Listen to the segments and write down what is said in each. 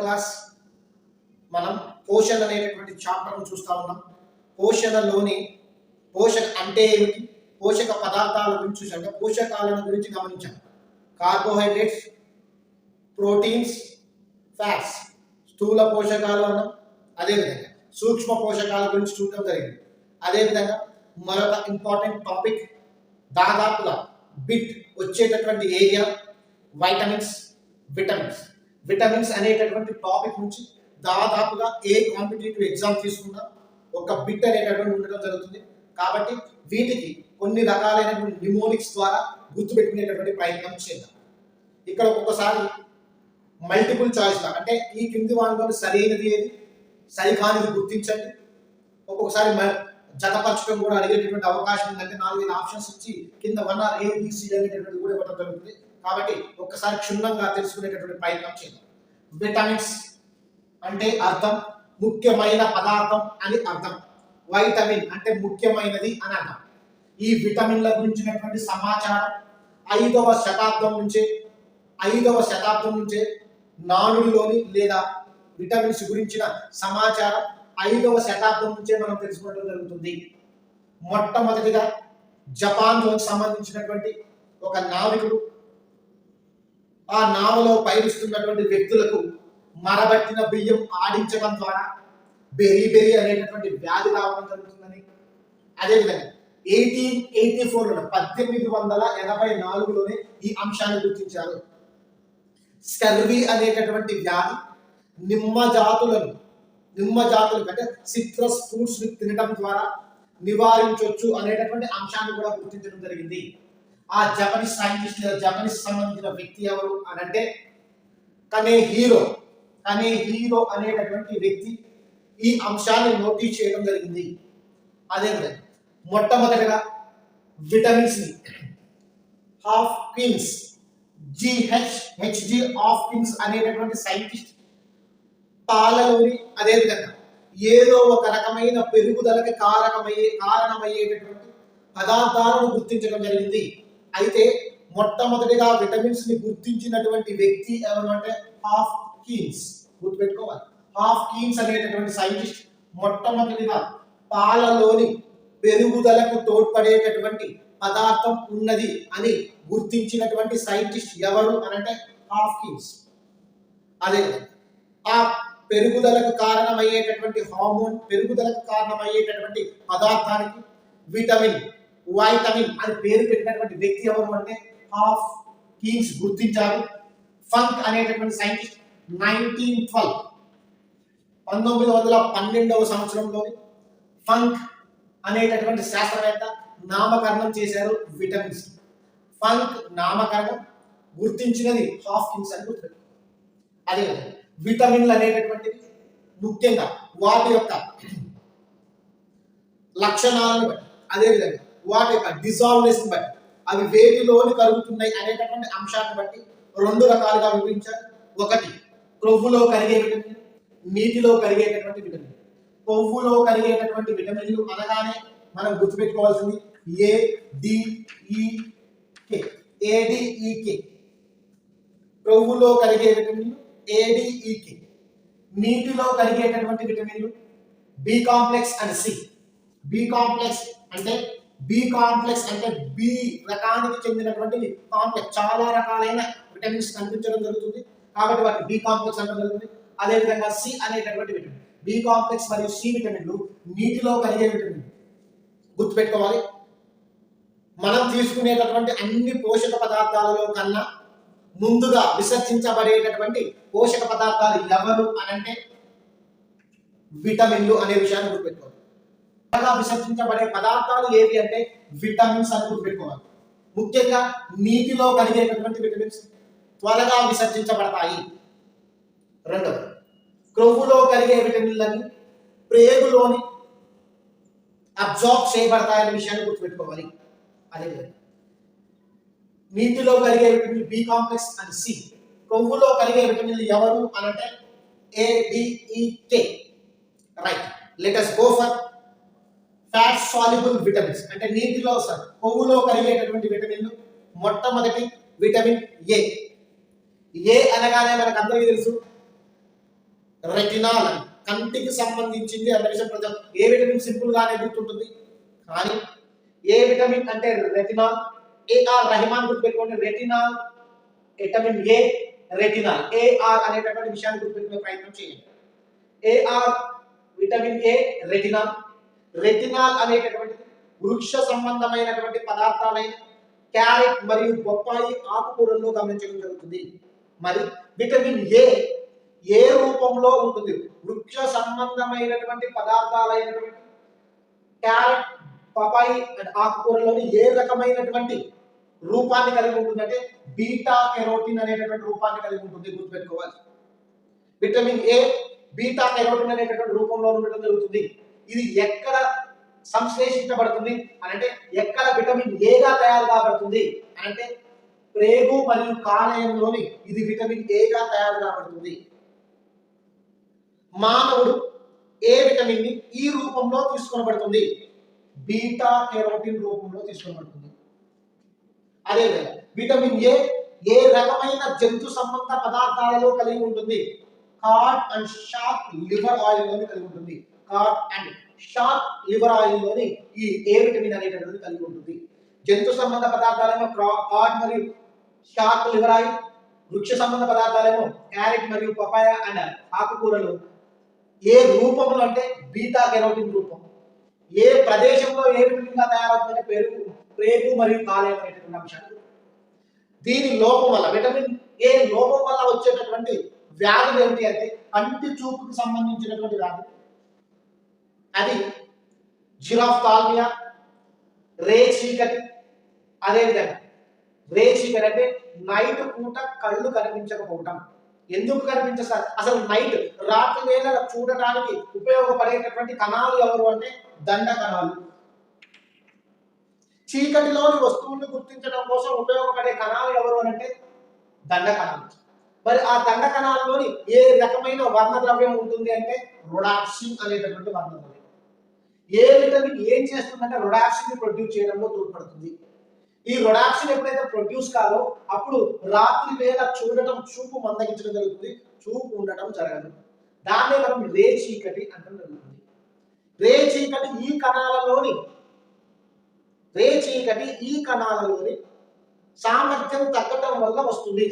Class మనం పోషణ అనేటటువంటి చాప్టర్ను చూస్తా ఉన్నాం. పోషణలోని పోషక అంటే ఏమిటి, పోషక పదార్థాల గురించి చూసాం, అంటే పోషకాలను గురించి గమనించాం. కార్బోహైడ్రేట్స్, ప్రోటీన్స్, ఫ్యాట్స్, స్థూల పోషకాలు అన్నాం. అదేవిధంగా సూక్ష్మ పోషకాల గురించి చూడటం జరిగింది. అదేవిధంగా మరొక ఇంపార్టెంట్ టాపిక్ దాదాపుగా బిట్ వచ్చేటటువంటి ఏరియా వైటమిన్స్, విటమిన్స్. విటమిన్స్ అనేటటువంటి టాపిక్ నుంచి దాదాపుగా ఏ కాంపిటేటివ్ ఎగ్జామ్ తీసుకున్నా ఒక బిట్ అనేటటువంటి ఉండడం జరుగుతుంది. కాబట్టి వీటికి కొన్ని రకాలైనటువంటి నిమోనిక్స్ ద్వారా గుర్తుపెట్టుకునేటటువంటి ప్రయత్నం చేద్దాం. ఇక్కడ ఒక్కొక్కసారి మల్టిపుల్ చాయిస్ లా, అంటే ఈ కింది వాటిలో సరైనది ఏది, సరికానిది గుర్తించండి. ఒక్కొక్కసారి జతపరచడం కూడా అడిగేటటువంటి అవకాశం ఉందంటే 4-5 ఆప్షన్స్ ఇచ్చి కింద 1 or ABC అనేటటువంటి కూడా ఇవ్వడం జరుగుతుంది. కాబట్టి ఒక్కసారి క్షుణ్ణంగా తెలుసుకునేటటువంటి ప్రయత్నం చేద్దాం. విటమిన్స్ అంటే అర్థం ముఖ్యమైన పదార్థం అని అర్థం. వైటమిన్ అంటే ముఖ్యమైనది అని అర్థం. ఈ విటమిన్ల గురించినటువంటి సమాచారం 5వ శతాబ్దం నుంచే నానుడిలోని లేదా విటమిన్స్ గురించిన సమాచారం 5వ శతాబ్దం నుంచే మనం తెలుసుకోవడం జరుగుతుంది. మొట్టమొదటిగా జపాన్లో సంబంధించినటువంటి ఒక నావికుడు ఆ నావలో పయనిస్తున్నటువంటి వ్యక్తులకు మరబట్టిన బియ్యం ఆడించడం ద్వారా బెరీ అనేటటువంటి వ్యాధి రావడం జరుగుతుందని, అదేవిధంగా 1884లోనే ఈ అంశాన్ని గుర్తించారు. స్కర్వీ అనేటటువంటి వ్యాధి నిమ్మ జాతులు అంటే సిట్రస్ ఫ్రూట్స్ తినడం ద్వారా నివారించవచ్చు అనేటటువంటి అంశాన్ని కూడా గుర్తించడం జరిగింది. ఆ జపనీస్ సైంటిస్ట్ జపనీస్ సంబంధించిన వ్యక్తి ఎవరు అని అంటే కనేహిరో అనేటటువంటి వ్యక్తి ఈ అంశాన్ని నోటీస్ చేయడం జరిగింది. అదేవిధంగా మొట్టమొదటిగా విటమిన్స్ ని హాప్కిన్స్ హాప్కిన్స్ అనేటటువంటి సైంటిస్ట్ పాలలోని అదేవిధంగా ఏదో ఒక రకమైన పెరుగుదలకి కారణమయ్యేటటువంటి పదార్థాలను గుర్తించడం జరిగింది. అయితే మొట్టమొదటిగా విటమిన్స్ ని గుర్తించినటువంటి వ్యక్తి ఎవరు అంటే హాప్కిన్స్. గుర్తుపెట్టుకోవాలి, హాప్కిన్స్ అనేటటువంటి సైంటిస్ట్ మొట్టమొదటిగా పాలలోని పెరుగుదలకు తోడ్పడేటటువంటి పదార్థం ఉన్నది అని గుర్తించినటువంటి సైంటిస్ట్ ఎవరు అనంటే హాప్కిన్స్. అదే ఆ పెరుగుదలకు కారణమయ్యేటటువంటి హార్మోన్, పెరుగుదలకు కారణమయ్యేటటువంటి పదార్థానికి వైటమిన్ అని పేరు పెట్టినటువంటి వ్యక్తి ఎవరు అంటే హాప్కిన్స్ గుర్తించారు. ఫంక్ అనేటటువంటి సైంటిస్ట్ 1912వ సంవత్సరంలో ఫంక్ అనేటటువంటి శాస్త్రవేత్త నామకరణం చేశారు విటమిన్స్. ఫంక్ నామకరణం గుర్తించినది హాప్కిన్స్ అని గుర్తుపెట్టారు. అదే విటమిన్లు అనేటటువంటివి ముఖ్యంగా వాటి యొక్క లక్షణాలను బట్టి, అదేవిధంగా వాటి యొక్క డిజాల్వ్నెస్ బట్టి, అవి వేటిలోని కరుగుతున్నాయి అనేటటువంటి అంశాన్ని బట్టి 2 రకాలుగా విభజించారు. ఒకటి క్రొవ్వులో కరిగే విటమిన్, నీటిలో కరిగేటటువంటి విటమిన్. కొవ్వులో కరిగేటటువంటి విటమిన్లు అనగానే మనం గుర్తుపెట్టుకోవాల్సింది ADEK. క్రొవ్వులో కరిగే విటమిన్లు ADEK. నీటిలో కరిగేటటువంటి విటమిన్లు B complex and C. B complex అంటే B రకానికి చెందినటువంటి కాంప్లెక్స్. చాలా రకాలైన విటమిన్స్ కనిపించడం జరుగుతుంది కాబట్టి వాటి B కాంప్లెక్స్ అనడం జరుగుతుంది. అదేవిధంగా C అనేటటువంటి విటమిన్, B కాంప్లెక్స్ మరియు C విటమిన్లు నీటిలో కలిగే విటమిన్. గుర్తుపెట్టుకోవాలి, మనం తీసుకునేటటువంటి అన్ని పోషక పదార్థాలలో కన్నా ముందుగా విసర్జించబడేటటువంటి పోషక పదార్థాలు ఎవరు అనంటే విటమిన్లు అనే విషయాన్ని గుర్తుపెట్టుకోవాలి. త్వరగా విసర్జించబడే పదార్థాలు ఏవి అంటే విటమిన్స్ అని గుర్తుపెట్టుకోవాలి. ముఖ్యంగా నీటిలో కలిగేటటువంటి విటమిన్స్ త్వరగా విసర్జించబడతాయి. రెండవది క్రొవ్వులో కలిగే విటమిన్లని ప్రేగులోని అబ్జార్బ్ చేయబడతాయనే విషయాన్ని గుర్తుపెట్టుకోవాలి. అదేవిధంగా నీటిలో కలిగే vitamin B complex and C. క్రొవ్వులో కలిగే విటమిన్లు ఎవరు అనంటే ADEK. Right, let us go for fat soluble vitamins. అంటే నీటిలో కొవ్వులో కలిగేటటువంటి విటమిన్లు మొట్టమొదటి విటమిన్ A. అనగానే మనకు అందరికీ తెలుసు రెటినాల్ అని కంటికి సంబంధించింది అన్న విషయం ప్రజలు ఏ విటమిన్ సింపుల్ గానే గుర్తుంటుంది కానీ ఏ విటమిన్ అంటే రెటినాల్ ఏఆర్ రెహమాన్ గుర్తుపెట్టుకోండి retinol vitamin A retinol A R అనేటటువంటి విషయాన్ని గుర్తుపెట్టుకునే ప్రయత్నం చేయండి A R vitamin A retinol retinol అనేటటువంటిది వృక్ష సంబంధమైనటువంటి పదార్థాలైన క్యారెట్ మరియు బొప్పాయి ఆకుకూరల్లో గమనించడం జరుగుతుంది మరి విటమిన్ ఏ రూపంలో ఉంటుంది వృక్ష సంబంధమైనటువంటి పదార్థాలైనటువంటి క్యారెట్ పపాయి ఆకుకూరలోని ఏ రకమైనటువంటి రూపాన్ని కలిగి ఉంటుందంటే బీటా కెరోటిన్ అనేటటువంటి రూపాన్ని కలిగి ఉంటుంది గుర్తుపెట్టుకోవాలి విటమిన్ ఏ బీటా కెరోటిన్ అనేటటువంటి రూపంలో ఉండడం జరుగుతుంది ఇది ఎక్కడ సంశ్లేషించబడుతుంది అని అంటే ఎక్కడ విటమిన్ ఏగా తయారు కాబడుతుంది అని అంటే ప్రేగు మరియు కాలేయంలోని ఇది విటమిన్ ఏగా తయారు కాబడుతుంది మానవుడు ఏ విటమిన్ ని ఈ రూపంలో తీసుకొనబడుతుంది బీటా కెరోటిన్ రూపంలో తీసుకొనబడుతుంది అదేవిధంగా విటమిన్ ఏ రకమైన జంతు సంబంధ పదార్థాలలో కలిగి ఉంటుంది card and shark liver oil లోని కలిగి ఉంటుంది card and shark liver oil లోని ఈ ఏ విటమిన్ అనేటటువంటిది కలిగి ఉంటుంది జంతు సంబంధ పదార్థాలేమో కార్డ్ మరియు షార్క్ లివర్ ఆయిల్ వృక్ష సంబంధ పదార్థాలేమో క్యారెట్ మరియు పపాయ అండ్ ఆకుకూరలు ఏ రూపంలో అంటే బీటా కెరోటిన్ రూపం ఏ ప్రదేశంలో ఏ విటమిన్ గా తయారవుతుందంటే ప్రేగు మరియు కాలేయం అనేటటువంటి అంశాలు దీని లోపం వల్ల విటమిన్ ఏ లోపం వల్ల వచ్చేటటువంటి వ్యాధులు ఏమిటి అంటే కంటి చూపుకు సంబంధించినటువంటి వ్యాధి అది జిరాఫ్థాల్మియా రే చీకటి అదేవిధంగా రే చీకటి అంటే నైట్ పూట కళ్ళు కనిపించకపోవటం ఎందుకు కనిపించారు అసలు నైట్ రాత్రి వేళ చూడటానికి ఉపయోగపడేటటువంటి కణాలు ఎవరు అంటే దండ కణాలు చీకటిలోని వస్తువులను గుర్తించడం కోసం ఉపయోగపడే కణాలు ఎవరు అంటే దండ కణాలు మరి ఆ దండ కణాలలోని ఏ రకమైన వర్ణద్రవ్యం ఉంటుంది అంటే రొడాప్సిన్ అనేటటువంటి వర్ణద్రవ్యం ఏ విటమిన్ ఏం చేస్తుందంటే రొడాప్సిన్ ని ప్రొడ్యూస్ చేయడంలో తోడ్పడుతుంది ఈ రొడాప్సిన్ ఎప్పుడైతే ప్రొడ్యూస్ కాదో అప్పుడు రాత్రి వేళ చూడటం చూపు మందగించడం జరుగుతుంది చూపు ఉండటం జరగదు దాన్నే మనం రే చీకటి అనడం జరుగుతుంది రే చీకటి ఈ కణాలలోని సామర్థ్యం తగ్గటం వల్ల వస్తుంది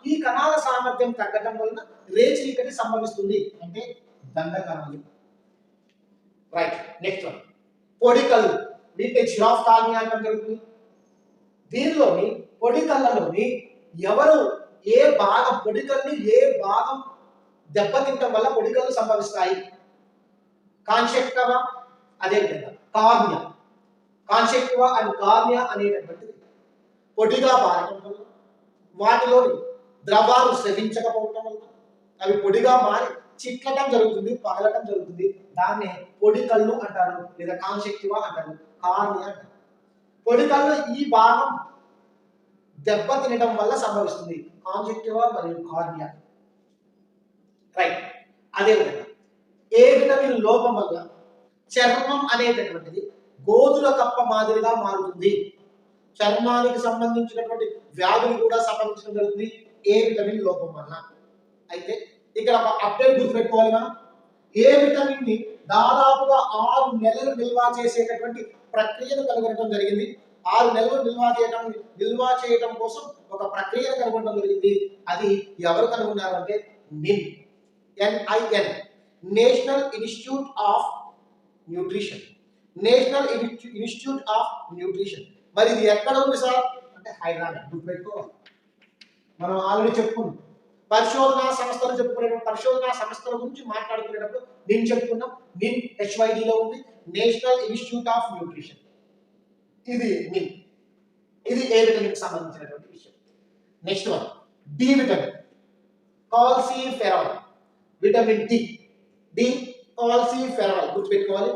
ఈ కణాల సామర్థ్యం తగ్గటం వల్ల రే చీకటి సంభవిస్తుంది అంటే దండ కణాలు రైట్ నెక్స్ట్ వన్ పొడి కళ్ళు వీటిని జిరాఫ్థాల్మియా అనడం జరుగుతుంది దీనిలోని పొడి కళ్ళలోని ఎవరు పొడి కళ్ళని ఏ భాగం దెబ్బతింటం వల్ల పొడి కళ్ళు సంభవిస్తాయి కాన్సెక్టివా అదేవిధంగా కార్నియా కాన్సెక్టివా అండ్ కార్నియా అనేటటువంటిది పొడిగా మారటం వల్ల వాటిలోని ద్రవాలు స్రవించకపోవటం వల్ల అవి పొడిగా మారి చిట్లటం జరుగుతుంది పగలటం జరుగుతుంది దాన్నే పొడి కళ్ళు అంటారు లేదా కాన్సెక్టివా అంటారు కార్నియా అంటారు పొడి కళ్ళు ఈ భాగం దెబ్బ తినడం వల్ల సంభవిస్తుంది కాన్జెక్టివా మరియు కార్నియా రైట్ అదేవిధంగా ఏ విటమిన్ లోపం వల్ల చర్మం అనేటటువంటిది గోధుల కప్ప మాదిరిగా మారుతుంది చర్మానికి సంబంధించినటువంటి వ్యాధులు కూడా సంభవించడం జరుగుతుంది ఏ విటమిన్ లోపం వల్ల అయితే ఇక్కడ ఒక అప్డేట్ గుర్తుపెట్టుకోవాలి మనం ఏ విటమిన్ ని దాదాపుగా 6 నెలలు నిల్వ చేసేటటువంటి ప్రక్రియను కనుగొనడం జరిగింది 6 నెలలు నిల్వ చేయడం కోసం ఒక ప్రక్రియను కనుగొనడం జరిగింది అది ఎవరు కనుగొన్నారు అంటే నిన్ నేషనల్ ఇన్స్టిట్యూట్ ఆఫ్ న్యూట్రిషన్ మరి ఇది ఎక్కడ ఉంది సార్ అంటే హైదరాబాద్ గుర్తుపెట్టుకోవాలి మనం ఆల్రెడీ చెప్పుకున్నాం పరిశోధనా సంస్థలు చెప్పుకునేటప్పుడు పరిశోధనా సంస్థల గురించి మాట్లాడుకునేటప్పుడు నేను చెప్పుకున్నాం నిన్ హెచ్వైడిలో ఉంది నేషనల్ ఇన్స్టిట్యూట్ ఆఫ్ న్యూట్రిషన్ ఇది నిన్ ఇది ఏ విటమిన్ కి సంబంధించినటువంటి విషయం next one D vitamin calciferol vitamin D calciferol గుర్తుపెట్టుకోవాలి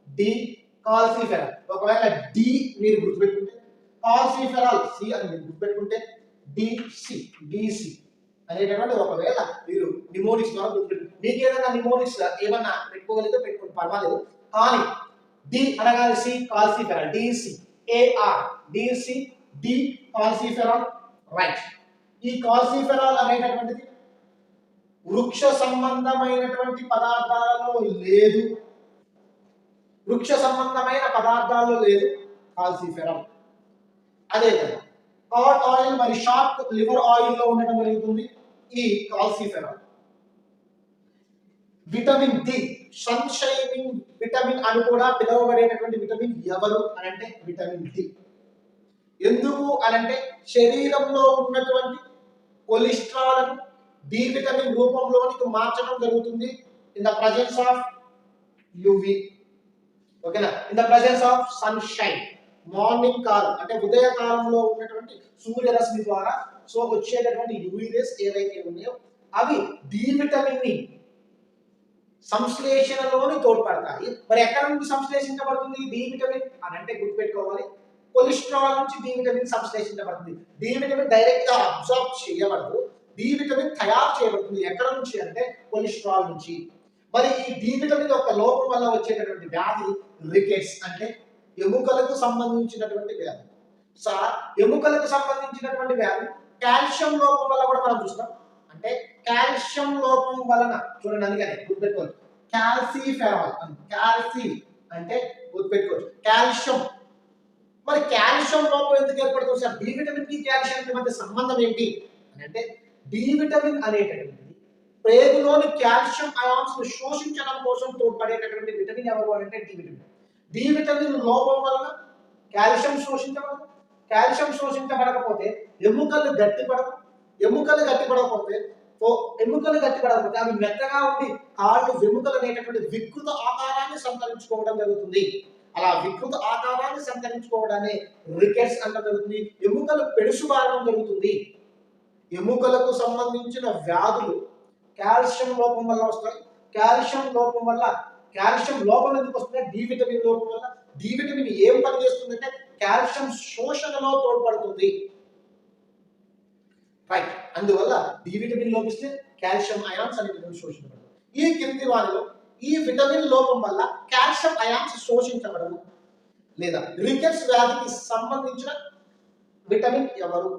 డి కాల్సిఫెరాల్ ఒకవేళ డి మీరు గుర్తుపెట్టుకుంటే కాల్సిఫెరాల్ సి అని మీరు గుర్తుపెట్టుకుంటే డిసి అనేటటువంటి ఒకవేళ మీరు నిమోనిక్స్ ద్వారా గుర్తుపెట్టు మీకు ఏదైనా నిమోనిక్స్ ఏమన్నా పెట్టుకోగలిగితే పెట్టుకోండి పర్వాలేదు కానీ డి అనగానే C calciferol D C A R D C D calciferol right ఈ కాల్సిఫెరాల్ అనేటటువంటిది వృక్ష సంబంధమైనటువంటి పదార్థాలలో లేదు. వృక్ష సంబంధమైన పదార్థాల్లో లేదు కాల్సిఫెరాల్. అదే కదా కార్డ్ ఆయిల్ మరి షార్క్ లివర్ ఆయిల్ లో ఉండడం జరుగుతుంది ఈ calciferol. Vitamin D sun shining vitamin అని కూడా పిలువబడేటటువంటి విటమిన్ ఎవరు అని అంటే విటమిన్ డి. ఎందుకు అనంటే శరీరంలో ఉన్నటువంటి కొలెస్ట్రాల్ డి విటమిన్ రూపంలోనికి మార్చడం జరుగుతుంది in the presence of UV. ఓకేనా, in the presence of sunshine. Morning కాలం అంటే ఉదయ కాలంలో ఉన్నటువంటి సూర్యరశ్మి ద్వారా సో వచ్చేటటువంటి యువి రేస్ ఏవైతే ఉన్నాయో అవి డి విటమిన్ ని సంశ్లేషణలోని తోడ్పడతాయి. మరి ఎక్కడ నుంచి సంశ్లేషించబడుతుంది డి విటమిన్ అని అంటే గుర్తుపెట్టుకోవాలి, కొలెస్ట్రాల్ నుంచి డి విటమిన్ సంశ్లేషించబడుతుంది. డి విటమిన్ డైరెక్ట్ గా అబ్జార్బ్ చేయబడదు, డి విటమిన్ తయారు చేయబడుతుంది. ఎక్కడ నుంచి అంటే కొలెస్ట్రాల్ నుంచి. మరి ఈ డి విటమిన్ యొక్క లోపం వల్ల వచ్చేటటువంటి వ్యాధి రికెట్స్ అంటే ఎముకలకు సంబంధించినటువంటి వ్యాధి. సార్ ఎముకలకు సంబంధించినటువంటి వ్యాధి కాల్షియం లోపం వల్ల కూడా మనం చూస్తాం. అంటే కాల్షియం లోపం వలన చూడండి, అందుకనే గుర్తుపెట్టుకోవచ్చు కాల్సిఫెరాల్. కాల్సి అంటే గుర్తుపెట్టుకోవచ్చు కాల్షియం. మరి కాల్షియం లోపం ఎందుకు ఏర్పడుతుంది సార్? డి విటమిన్ కి కాల్షియం మధ్య సంబంధం ఏంటి అని అంటే డి విటమిన్ అనేటటువంటిది ప్రేగులోని కాల్షియం అయాన్స్ ను శోషించడం కోసం తోడ్పడేటటువంటి విటమిన్ ఎవరు అంటే డి విటమిన్. డి విటమిన్ లోపం వలన కాల్షియం శోషించబడదు. కాల్షియం శోషించబడకపోతే ఎముకలు గట్టిపడవు. ఎముకలు గట్టిపడకపోతే అవి మెత్తగా ఉండి కాళ్ళు వెముకలు అనేటటువంటి వికృత ఆకారాన్ని సంతరించుకోవడం జరుగుతుంది. అలా వికృత ఆకారాన్ని సంతరించుకోవడాన్ని రికెట్స్ అంట జరుగుతుంది. ఎముకలు పెడుసుబారడం జరుగుతుంది. ఎముకలకు సంబంధించిన వ్యాధులు కాల్షియం లోపం వల్ల వస్తాయి. కాల్షియం లోపం ఎందుకు వస్తుంది? డి విటమిన్ లోపం వల్ల. డి విటమిన్ ఏం పని చేస్తుందంటే కాల్షియం శోషణలో తోడ్పడుతుంది. రైట్, అందువల్ల డి విటమిన్ లోపిస్తే కాల్షియం అయాన్స్ అనేటువంటి శోషించబడదు. ఈ కింది వారిలో ఈ విటమిన్ లోపం వల్ల కాల్షియం అయాన్స్ శోషించబడవు లేదా రికెట్స్ వ్యాధికి సంబంధించిన విటమిన్ ఎవరు?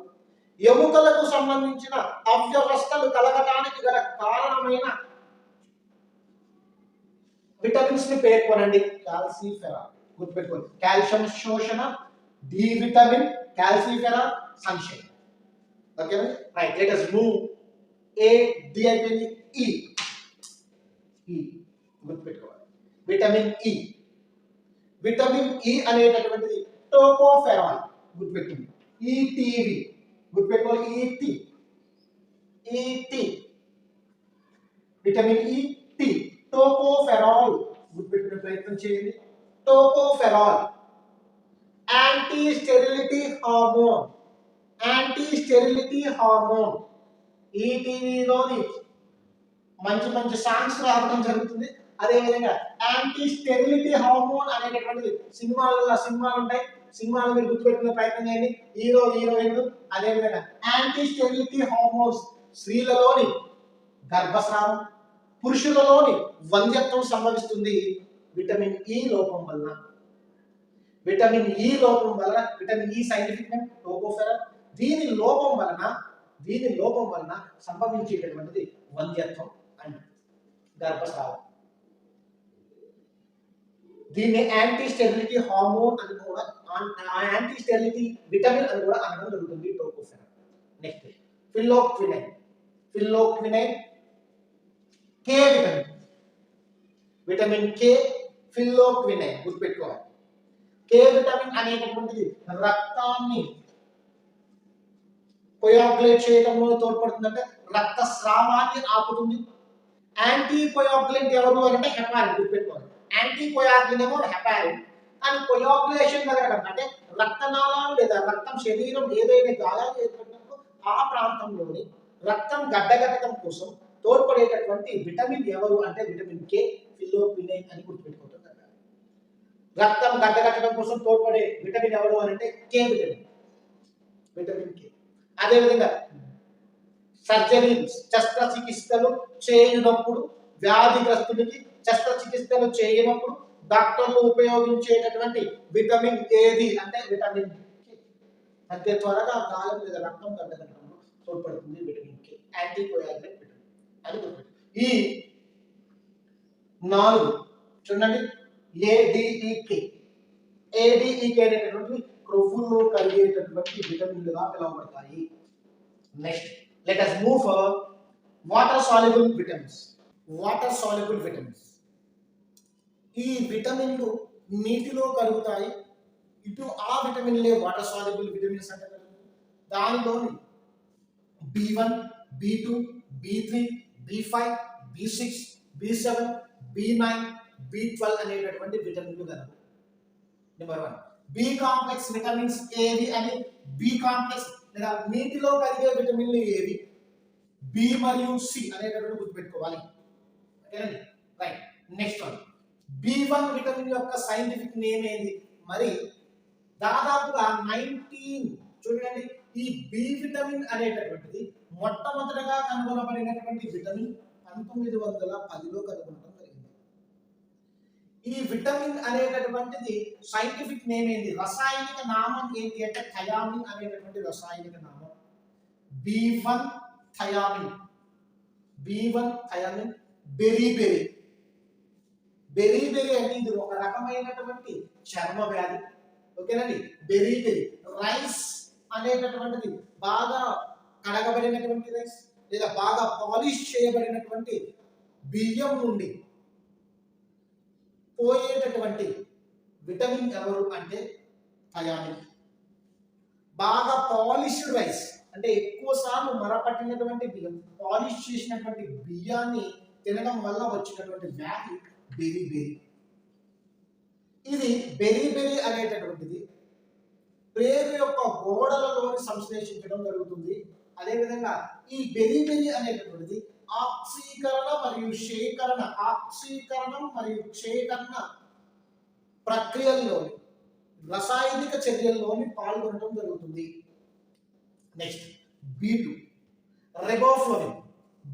ఎముకలకు సంబంధించిన అవ్యవస్థలు కలగటానికి గల కారణమైన విటమిన్స్ ని పేర్కొనండి. కాల్సిఫెరాల్ గుర్తుపెట్టుకోండి. కాల్షియం శోషణ, D vitamin, calciferol, sunshine. Okay right, let us move. A D అయిపోయింది, ఈ గుర్తుపెట్టుకోవాలి. Vitamin E. విటమిన్ ఈ అనేటటువంటిది టోకోఫెరాల్ గుర్తుపెట్టుకోండి. ఈటీవి గుర్తుపెట్టుకోవాలి. ఈటీ విటమిన్ ఈ టీ టోకోఫెరాల్ గుర్తుపెట్టుకునే ప్రయత్నం చేయండి. Tocopherol anti sterility hormone. ఈ టీవీలోని మంచి సాంగ్స్ రావడం జరుగుతుంది. అదేవిధంగా యాంటీ స్టెరిలిటీ హార్మోన్ అనేటటువంటిది సినిమాలు ఉంటాయి. సినిమాలు మీరు గుర్తుపెట్టుకునే ప్రయత్నం చేయండి. హీరో హీరోయిన్లు. అదేవిధంగా యాంటీ స్టెరిలిటీ హార్మోన్స్ స్త్రీలలోని గర్భస్రావం, పురుషులలోని వంధ్యత్వం సంభవిస్తుంది విటమిన్ ఈ లోపం వలన. Vitamin E scientific name tocopherol. దీని లోపం వలన సంభవించేటటువంటిది వంధ్యత్వం అండ్ గర్భస్రావం. దీన్ని యాంటీ స్టెరిలిటీ హార్మోన్ అని కూడా, యాంటీ స్టెరిలిటీ విటమిన్ అని కూడా అనడం జరుగుతుంది tocopherol. Next phylloquinone. K vitamin K, phylloquinone గుర్తుపెట్టుకోవాలి. కే విటమిన్ అనేటటువంటిది రక్తాన్ని కోయాగులేట్ చేయడంలో తోడ్పడుతుంది, అంటే రక్తస్రావాన్ని ఆపుతుంది. యాంటీ కోయాగులెంట్ ఎవరు అంటే హెపారిన్ గుర్తుపెట్టుకోవాలి. యాంటీ కోయాగులెంట్ ఏమో హెపారిన్ అని కోయాగులేషన్ జరగడం అంటే రక్తనాళాలు లేదా రక్తం శరీరం ఏదైనా గాయాలు ఏర్పడినప్పుడు ఆ ప్రాంతంలోని రక్తం గడ్డగట్టడం కోసం తోడ్పడేటటువంటి విటమిన్ ఎవరు అంటే విటమిన్ కే, ఫిల్లోక్వినైన్ అని గుర్తుపెట్టుకుంటారు. రక్తం గడ్డగట్టడం కోసం తోడ్పడే విటమిన్ ఎవరు అంటే కే విటమిన్ కే. అదేవిధంగా సర్జరీ శస్త్రచికిత్సలు చేయనప్పుడు, వ్యాధిగ్రస్తుడికి శస్త్రచికిత్సలు చేయనప్పుడు డాక్టర్లు ఉపయోగించేటటువంటి విటమిన్ ఏది అంటే విటమిన్ కే. అంతే త్వరగా గాయం లేదా రక్తం గడ్డగట్టడంలో తోడ్పడుతుంది vitamin K, anti coagulant vitamin. అని గుర్తుపెట్టు. ఈ 4 చూడండి, ఏడిఈకే అనేటటువంటి క్రొవ్వుల్లో కలిగేటటువంటి విటమిన్లుగా పిలువబడతాయి. Next let us move for water soluble vitamins. Water soluble vitamins, ఈ విటమిన్లు నీటిలో కరుగుతాయి. ఇటు ఆ విటమిన్లే వాటర్ సాల్యుబుల్ విటమిన్స్ అంటే దానిలోని B1, B2, B3, B5, B6, B7, B9, B12 అనేటటువంటి విటమిన్లు కలవు. నెంబర్ 1 బి కాంప్లెక్స్ విటమిన్స్ ఏవి అని, బి కాంప్లెక్స్ లేదా నీటిలో కలిగే విటమిన్లు ఏవి, బి మరియు సి అనేటటువంటి గుర్తుపెట్టుకోవాలి. ఓకేనండి, right. Next one, B1 vitamin యొక్క సైంటిఫిక్ నేమ్ ఏంది? మరి దాదాపుగా 19 చూడండి, ఈ బి విటమిన్ అనేటటువంటిది మొట్టమొదటగా కనుగొనబడినటువంటి విటమిన్ 1910లో కనుగొనడం జరిగింది. ఈ విటమిన్ అనేటటువంటిది సైంటిఫిక్ నేమ్ ఏంటి, రసాయనిక నామం ఏంటి అంటే థయామిన్ అనేటటువంటి రసాయనిక నామం. B1 thiamine, B1 thiamine. Beriberi, beriberi అంటే ఇది ఒక రకమైనటువంటి చర్మ వ్యాధి. ఓకేనండి, బెరీబెరీ. రైస్ అనేటటువంటిది బాగా కడగబడినటువంటి రైస్ లేదా బాగా పాలిష్ చేయబడినటువంటి బియ్యం నుండి పోయేటటువంటి విటమిన్ ఎవరు అంటే థయామిన్. బాగా పాలిష్డ్ రైస్ అంటే ఎక్కువ సార్లు మరపట్టినటువంటి బియ్యం, పాలిష్ చేసినటువంటి బియ్యాన్ని తినడం వల్ల వచ్చినటువంటి వ్యాధి బెరీబెరీ. ఇది బెరీబెరీ అనేటటువంటిది ప్రేగు యొక్క గోడలలోని సంశ్లేషించడం జరుగుతుంది. అదేవిధంగా ఈ బెరీబెరీ అనేటటువంటిది ఆక్సీకరణం మరియు క్షేకరణ ప్రక్రియల్లోని రసాయనిక చర్యల్లోని పాల్గొనడం జరుగుతుంది. Next B2 రెబోఫ్లోవిన్.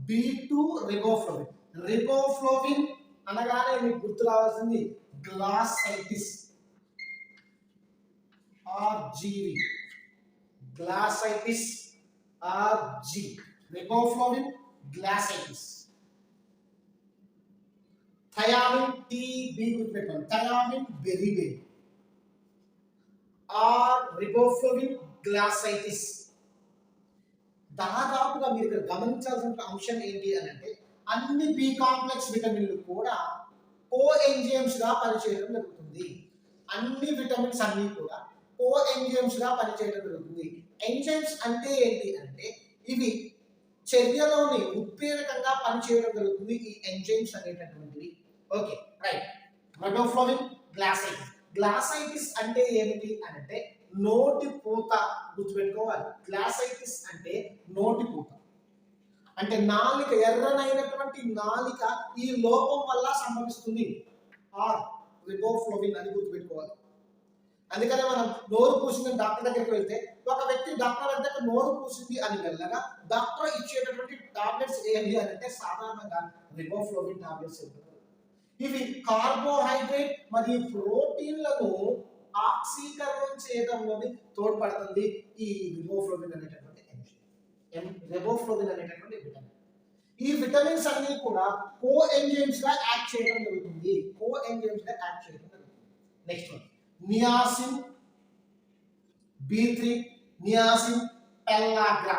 B2 రెబోఫ్లోవిన్. రెబోఫ్లోవిన్ అనగానే మీకు గుర్తు రావాల్సింది glossitis, RGV, glossitis, RG, రెబోఫ్లోవిన్, glossitis. Thiamine, TB గుర్తుపెట్టుకోండి, థయామిన్ బెరీబెరీ, రెబోఫ్లోవిన్, గ్లాసైటిస్. దాదాపుగా మీరు ఇక్కడ గమనించాల్సిన అంశం ఏంటి అని అంటే అన్ని బి కాంప్లెక్స్ విటమిన్లు కూడా కో ఎంజైమ్స్ గా పనిచేయడం జరుగుతుంది. అన్ని విటమిన్స్ అన్ని కూడా కో ఎంజైమ్స్ గా పనిచేయడం జరుగుతుంది. ఎంజైమ్స్ అంటే ఏంటి అంటే ఇవి చర్యలోని ఉత్ప్రేరకంగా పనిచేయడం జరుగుతుంది, ఈ ఎంజైమ్స్ అనేటటువంటివి. Okay, right. రెబోఫ్లోవిన్, గ్లాసైటిస్. గ్లాసైటిస్ అంటే ఏమిటి అంటే నోటి పూత, గుర్తుపెట్టుకోవాలి. గ్లాసైటిస్ అంటే నోటి పూత అంటే నాలిక, ఎర్రనైనటువంటి నాలిక ఈ లోపం వల్ల సంభవిస్తుంది. రెబోఫ్లోవిన్ అని గుర్తుపెట్టుకోవాలి. అందుకనే మనం నోరు పూసిందని డాక్టర్ దగ్గరికి వెళ్తే ఒక వ్యక్తి డాక్టర్ దగ్గర నోరు పూసింది అని వెళ్ళగా డాక్టర్ ఇచ్చేటటువంటి టాబ్లెట్స్ ఏంటి అని అంటే సాధారణంగా రెబోఫ్లోవిన్ టాబ్లెట్స్ ఇవ్వడం. ఇవి కార్బోహైడ్రేట్ మరియు ప్రోటీన్లను ఆక్సీకరణం చేయడంలోని తోడ్పడుతుంది ఈ రెబోఫ్లోవిన్ అనేటటువంటి ఎంజైమ్. రెబోఫ్లోవిన్ అనేటటువంటి విటమిన్. ఈ విటమిన్స్ అన్ని కూడా కో ఎంజైమ్స్ గా యాక్ట్ చేయడం జరుగుతుంది. Next one, niacin, B3, niacin pellagra.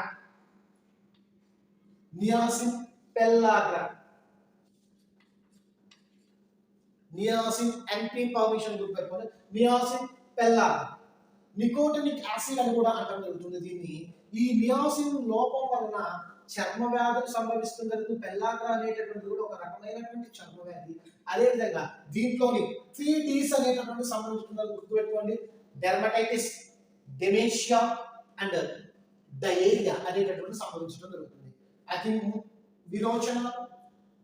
Niacin NP permission group పెట్టుకోండి. Niacin pellagra. నికోటినిక్ యాసిడ్ అని కూడా అంటం జరుగుతుంది దీన్ని. ఈ నియాసిన్ లోపం వలన చర్మ వ్యాధులు సంభవిస్తుంది. పెల్లాగ్రా అనేటటువంటి కూడా ఒక రకమైనటువంటి చర్మ వ్యాధి. అదేవిధంగా దీంట్లోని 3Ds అనేటటువంటి సంభవిస్తుందని గుర్తుపెట్టుకోండి. డెర్మటైటిస్, డెమేషియా అండ్ డయేరియా అనేటటువంటి సంభవించడం జరుగుతుంది. అది విరోచన,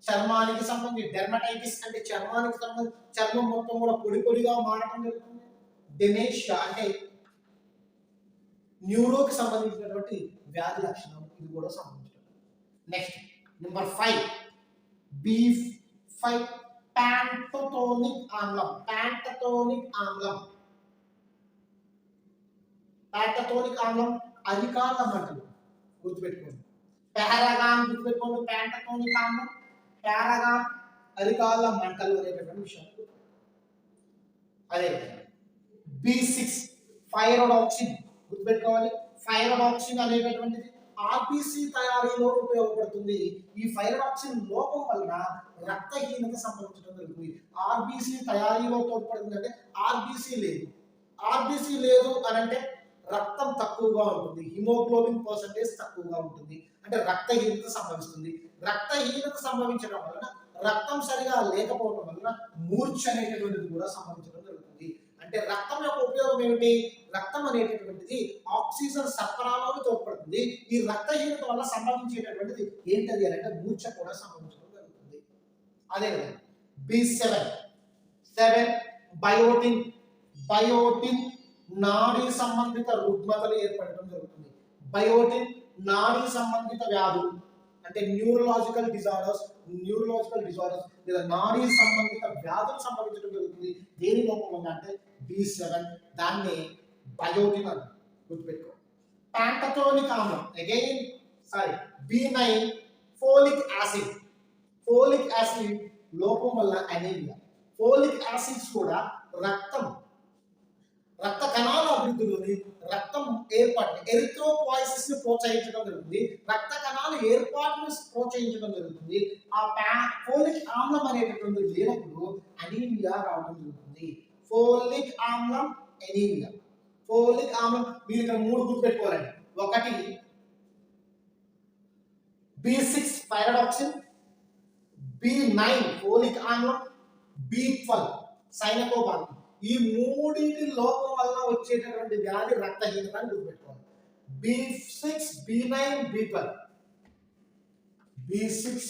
చర్మానికి సంబంధించి డెర్మటైటిస్ అంటే చర్మానికి సంబంధించి చర్మం మొత్తం కూడా పొడి పొడిగా మారడం జరుగుతుంది. డెమేషియా అంటే న్యూరోకి సంబంధించినటువంటి వ్యాధి లక్షణం, ఇది కూడా సంబంధించడం. నెక్స్ట్ నెంబర్ 5, B5 ప్యాంటోనిక్ ఆమ్లం. ప్యాంటోనిక్ ఆమ్లం అధికార మంటలు, గుర్తుపెట్టుకోండి. పారాగాన్ గుర్తుపెట్టుకోండి, ప్యాంటటోనిక్ ఆమ్లం, పారాగాన్ అరికాళ్ళ మంటలు అనేటటువంటి విషయం. అదే B6 ఫైరోడాక్సిన్ గుర్తుపెట్టుకోవాలి. ఫైరోడాక్సిన్ అనేటటువంటిది ఆర్బిసి తయారీలో ఉపయోగపడుతుంది. ఈ ఫైరోడాక్సిన్ లోపం వలన రక్తహీనత సంభవించడం జరుగుతుంది. ఆర్బిసి తయారీలో తోడ్పడుతుంది అంటే ఆర్బిసి లేదు. ఆర్బిసి లేదు అని అంటే రక్తం తక్కువగా ఉంటుంది, హిమోగ్లోబిన్ పర్సెంటేజ్ తక్కువగా ఉంటుంది, అంటే రక్తహీనత సంభవిస్తుంది. రక్తహీనత సంభవించడం వలన రక్తం సరిగా లేకపోవడం వలన మూర్ఛ అనేటటువంటిది కూడా సంభవించడం జరుగుతుంది. అంటే రక్తం యొక్క ఉపయోగం ఏమిటి? రక్తం అనేటటువంటిది ఆక్సిజన్ సరఫరాలో తోడ్పడుతుంది. ఈ రక్తహీనత వల్ల సంభవించేటటువంటిది ఏంటది అంటే మూర్ఛ కూడా సంభవించడం జరుగుతుంది. అదే విధంగా B7 బయోటిన్. బయోటిన్ నాడీ సంబంధిత రుగ్మతలు ఏర్పడటం జరుగుతుంది. బయోటిన్ నాడీ సంబంధిత వ్యాధులు అంటే న్యూరలాజికల్ డిజార్డర్స్ లేదా నాడీ సంబంధిత వ్యాధులు సంభవించడం జరుగుతుంది. దేని లోపం వల్ల అంటే B7, దాన్ని బయోటిన్ అని గుర్తుపెట్టుకో. ప్యాంటటోనిక్ ఆమ్లం B9 ఫోలిక్ యాసిడ్ లోపం వల్ల అనీమియా. ఫోలిక్ యాసిడ్స్ కూడా రక్త కణాల అభివృద్ధిలోని రక్తం ఏర్పాటు ఎరిథ్రోపాయిసిస్ ని ప్రోత్సహించడం జరుగుతుంది. రక్త కణాల ఏర్పాటును ప్రోత్సహించడం జరుగుతుంది. ఆ ఫోలిక్ ఆమ్లం అనేటటువంటిది లేనప్పుడు అనీమియా రావడం జరుగుతుంది. ఫోలిక్ ఆమ్లం అనీమియా. ఫోలిక్ ఆమ్లం మీరు ఇక్కడ 3 గుర్తుపెట్టుకోవాలండి. ఒకటి B6 ఫైరోడాక్సిన్, B9 ఫోలిక్ ఆమ్లం, B12 సైనకోబాల్మిన్. ఈ మూడింటి లోపం వల్ల వచ్చేటటువంటి వ్యాధి రక్తహీనత అని గుర్తుపెట్టుకోవాలి. B6 B9 B12. B6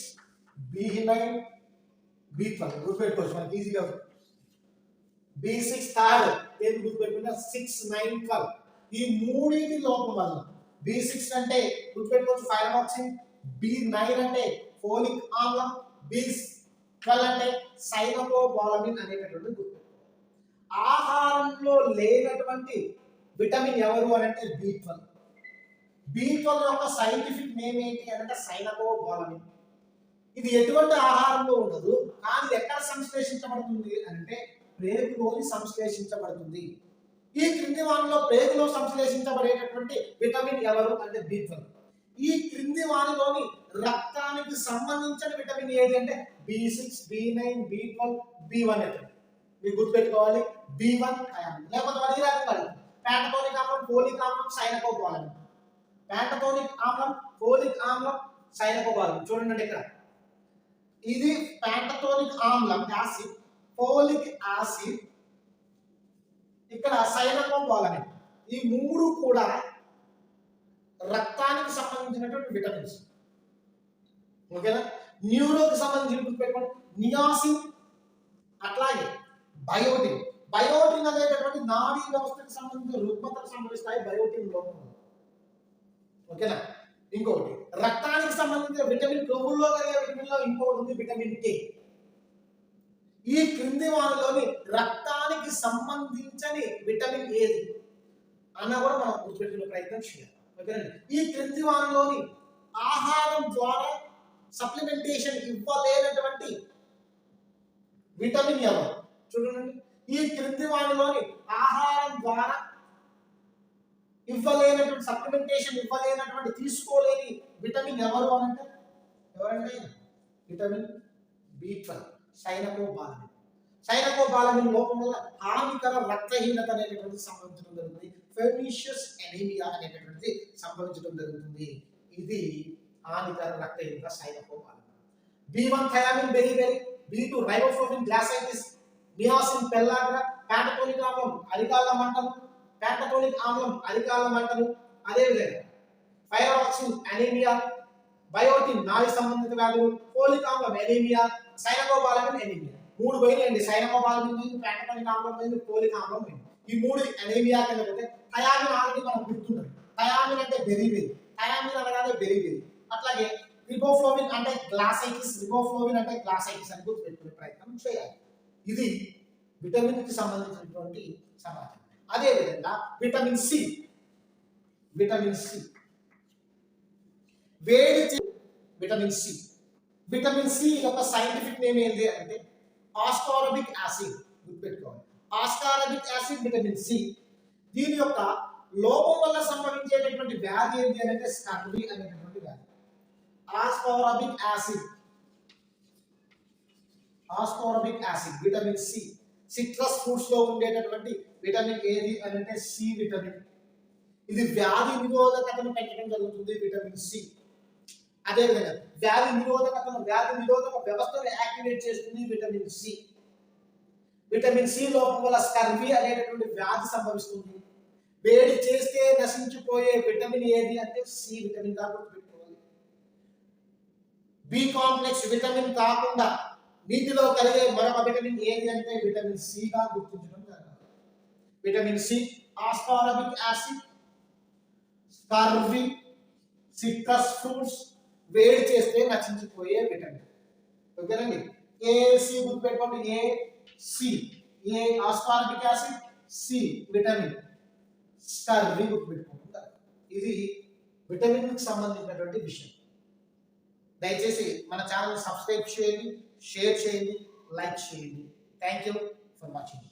B9 B12 గుర్తుపెట్టుకోవచ్చు మనకి ఈజీగా. B6 థర్డ్ ఏది గుర్తుపెట్టుకున్నా 6 9 12. ఈ మూడింటి లోపం వల్ల B6 అంటే గుర్తుపెట్టుకోవచ్చు ఫైరోడాక్సిన్, B9 అంటే ఫోలిక్ ఆమ్లం, B12 అంటే సైనకోబాలమిన్ అనేటటువంటి గుర్తు. ఆహారంలో లేనటువంటి విటమిన్ ఎవరు అని అంటే B12. B12 యొక్క సైంటిఫిక్ నేమ్ ఏంటి అంటే సైనకోబాలమిన్. ఇది ఎటువంటి ఆహారంలో ఉండదు, కానీ ఎక్కడ సంశ్లేషించబడుతుంది అంటే ప్రేగులోని సంశ్లేషించబడుతుంది. ఈ క్రింది వానిలో ప్రేగులో సంశ్లేషించబడేటటువంటి విటమిన్ ఎవరు అంటే B12. ఈ క్రింది వానిలోని రక్తానికి సంబంధించిన విటమిన్ ఏది అంటే B6 B9 B12 B1 అంటే మీరు గుర్తుపెట్టుకోవాలి. B1 లేకపోతే వాడు ఈ రకంగా ప్యాంటటోనిక్ ఆమ్లం, ఫోలిక్ ఆమ్లం, సైనకోబాలమిన్. ప్యాంటటోనిక్ ఆమ్లం, ఫోలిక్ ఆమ్లం, సైనకోబాలమిన్. చూడండి ఇక్కడ ఇది ప్యాంటటోనిక్ ఆమ్లం యాసిడ్, ఫోలిక్ యాసిడ్, ఇక్కడ సైనకోబాలమిన్. ఈ మూడు కూడా రక్తానికి సంబంధించినటువంటి విటమిన్స్. ఓకేనా? న్యూరోకి సంబంధించిన గుర్తుపెట్టుకోండి నియాసిన్, అట్లాగే బయోటిన్ అనేటటువంటి నాడీ వ్యవస్థకు సంబంధించిన రుగ్మతలు సంభవిస్తాయి బయోటిన్ లోపం. ఓకేనా? ఇంకొకటి రక్తానికి సంబంధించిన విటమిన్, కొవ్వుల్లో కలిగే విటమిన్లో ఇంకొకటి ఉంది విటమిన్ కే. ఈ క్రింది వానిలోని రక్తానికి సంబంధించని విటమిన్ ఏది అన్న కూడా మనం గుర్తుపెట్టుకునే ప్రయత్నం చేయాలి. ఓకేనండి? ఈ క్రింది వానిలోని ఆహారం ద్వారా సప్లిమెంటేషన్ ఇవ్వలేనటువంటి విటమిన్ ఎవరు? చూడండి, ఈ క్రింది వానిలోని ఆహారం ద్వారా ఇవ్వలేనటువంటి సప్లిమెంటేషన్ ఇవ్వలేనటువంటి తీసుకోలేని విటమిన్ ఎవరు అంటే ఎవరంటే విటమిన్ B12 సైనకోబాలమిన్. సైనకోబాలమిన్ లోపం వల్ల హానికర రక్తహీనత అనేటటువంటి సంభవించడం జరుగుతుంది. ఫెర్నీషియస్ అనీమియా అనేటటువంటి సంభవించడం జరుగుతుంది. ఇది హానికర రక్తహీనత cyanocobalamin. B1 thiamine beriberi, B2 riboflavin glossitis, niacin pellagra, pantothenic ఆమ్లం అరికాళ్ళ మంటలు, అదేవిధంగా ఫైరోడాక్సిన్ అనీమియా, బయోటిన్ నాడీ సంబంధిత వ్యాధులు, ఫోలిక్ ఆమ్లం అనీమియా, సైనకోబాలమిన్ అనీమియా. 3 పోయినాయండి. సైనకోబాలమిన్ పోయింది, ప్యాంటటోనిక్ ఆమ్లం పోయింది, ఫోలిక్ ఆమ్లం పోయింది. ఈ 3 అనీమియా కింద పోతే థయామిన్ ఆల్రెడీ మనం గుర్తుంటుంది. థయామిన్ అంటే బెరిబెరి, థయామిన్ అనగానే బెరిబెరి. అట్లాగే రిబోఫ్లోవిన్ అంటే గ్లాసైటిస్ అని గుర్తుపెట్టుకునే ప్రయత్నం చేయాలి. ఇది విటమిన్ కి సంబంధించినటువంటి సమాచారం. అదే విధంగా vitamin C vitamin C. Vitamin C యొక్క సైంటిఫిక్ నేమ్ ఏంటి అంటే ఆస్కార్బిక్ యాసిడ్. గుర్తుపెట్టుకోవాలి, ఆస్కార్బిక్ యాసిడ్ విటమిన్ సి. దీని యొక్క లోపం వల్ల సంభవించేటటువంటి వ్యాధి ఏంటి అంటే స్కర్వీ అనేటటువంటి వ్యాధి. Ascorbic acid, ascorbic acid vitamin C. Citrus fruits లో ఉండేటటువంటి విటమిన్ ఏది అని అంటే సి విటమిన్. ఇది వ్యాధి నిరోధకతను పెంచడం జరుగుతుంది విటమిన్ సి. అదేవిధంగా వ్యాధి నిరోధక వ్యవస్థను యాక్టివేట్ చేస్తుంది విటమిన్ సి. విటమిన్ సి లోపం వల్ల స్కర్వీ అనేటటువంటి వ్యాధి సంభవిస్తుంది. వేడి చేస్తే నశించిపోయే విటమిన్ ఏది అంటే సి విటమిన్ గా గుర్తుపెట్టుకోవాలి. బి కాంప్లెక్స్ విటమిన్ కాకుండా నీటిలో కలిగే మరొక విటమిన్ ఏది అంటే విటమిన్ సి గా గుర్తించడం జరగాలి. Vitamin C, ascorbic acid, scurvy, citrus fruits, వేడి చేస్తే నశించిపోయే విటమిన్. ఓకేనండి, ఏసి గుర్తుపెట్టుకోండి. C, A ascorbic acid, C vitamin, scurvy గుర్తుపెట్టుకుంటారు. ఇది విటమిన్ కి సంబంధించినటువంటి విషయం. దయచేసి మన ఛానల్ సబ్స్క్రైబ్ చేయండి, షేర్ చేయండి, లైక్ చేయండి. Thank you for watching.